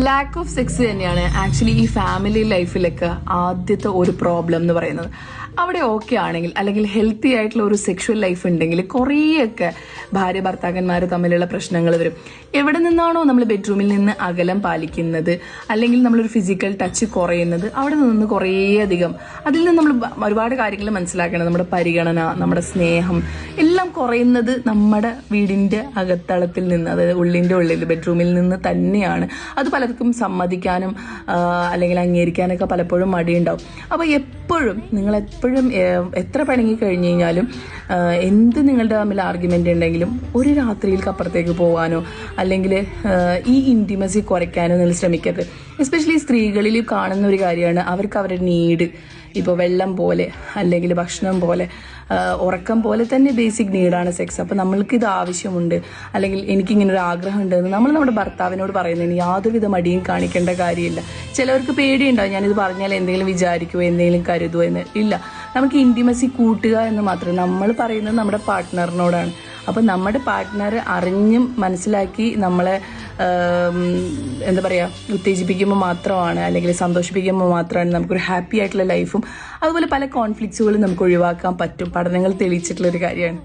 Lack of sex തന്നെയാണ് actually ഈ family ലൈഫിലൊക്കെ ആദ്യത്തെ ഒരു പ്രോബ്ലം എന്ന് പറയുന്നത്. അവിടെ ഓക്കെ ആണെങ്കിൽ അല്ലെങ്കിൽ ഹെൽത്തി ആയിട്ടുള്ള ഒരു സെക്ഷുവൽ ലൈഫ് ഉണ്ടെങ്കിൽ കുറേയൊക്കെ ഭാര്യ ഭർത്താക്കന്മാർ തമ്മിലുള്ള പ്രശ്നങ്ങൾ വരും. എവിടെ നിന്നാണോ നമ്മൾ ബെഡ്റൂമിൽ നിന്ന് അകലം പാലിക്കുന്നത് അല്ലെങ്കിൽ നമ്മളൊരു ഫിസിക്കൽ ടച്ച് കുറയുന്നത്, അവിടെ നിന്ന് കുറേയധികം അതിൽ നിന്ന് നമ്മൾ ഒരുപാട് കാര്യങ്ങൾ മനസ്സിലാക്കണം. നമ്മുടെ പരിഗണന, നമ്മുടെ സ്നേഹം എല്ലാം കുറയുന്നത് നമ്മുടെ വീടിൻ്റെ അകത്തളത്തിൽ നിന്ന്, അതായത് ഉള്ളിൻ്റെ ഉള്ളിൽ ബെഡ്റൂമിൽ നിന്ന് തന്നെയാണ്. അത് പലർക്കും സമ്മതിക്കാനും അല്ലെങ്കിൽ അംഗീകരിക്കാനൊക്കെ പലപ്പോഴും മടിയുണ്ടാവും. അപ്പോൾ എപ്പോഴും നിങ്ങൾ എത്ര പിണങ്ങി കഴിഞ്ഞു കഴിഞ്ഞാലും എന്ത് നിങ്ങളുടെ തമ്മിൽ ആർഗ്യുമെൻ്റ് ഉണ്ടെങ്കിലും ഒരു രാത്രിയിലേക്ക് അപ്പുറത്തേക്ക് പോകാനോ അല്ലെങ്കിൽ ഈ ഇൻറ്റിമസി കുറയ്ക്കാനോ നിങ്ങൾ ശ്രമിക്കരുത്. എസ്പെഷ്യലി സ്ത്രീകളിൽ കാണുന്ന ഒരു കാര്യമാണ് അവർക്ക് അവരുടെ നീഡ്, ഇപ്പോൾ വെള്ളം പോലെ അല്ലെങ്കിൽ ഭക്ഷണം പോലെ ഉറക്കം പോലെ തന്നെ ബേസിക് നീഡാണ് സെക്സ്. അപ്പോൾ നമ്മൾക്കിത് ആവശ്യമുണ്ട് അല്ലെങ്കിൽ എനിക്കിങ്ങനൊരു ആഗ്രഹം ഉണ്ടെന്ന് നമ്മൾ നമ്മുടെ ഭർത്താവിനോട് പറയുന്നതിന് യാതൊരുവിധ മടിയും കാണിക്കേണ്ട കാര്യമില്ല. ചിലവർക്ക് പേടിയുണ്ടാവും, ഞാനിത് പറഞ്ഞാൽ എന്തെങ്കിലും വിചാരിക്കുമോ, എന്തെങ്കിലും കരുതുമോ എന്ന്. ഇല്ല, നമുക്ക് ഇൻറ്റിമസി കൂട്ടുക എന്ന് മാത്രം. നമ്മൾ പറയുന്നത് നമ്മുടെ പാർട്ട്ണറിനോടാണ്. അപ്പോൾ നമ്മുടെ പാർട്ട്ണർ അറിഞ്ഞും മനസ്സിലാക്കി നമ്മളെ എന്താ പറയുക ഉത്തേജിപ്പിക്കുമ്പോൾ മാത്രമാണ് അല്ലെങ്കിൽ സന്തോഷിപ്പിക്കുമ്പോൾ മാത്രമാണ് നമുക്കൊരു ഹാപ്പി ആയിട്ടുള്ള ലൈഫും അതുപോലെ പല കോൺഫ്ലിക്ട്സുകളും നമുക്ക് ഒഴിവാക്കാൻ പറ്റും. പഠനങ്ങൾ തെളിയിച്ചിട്ടുള്ളൊരു കാര്യമാണ്.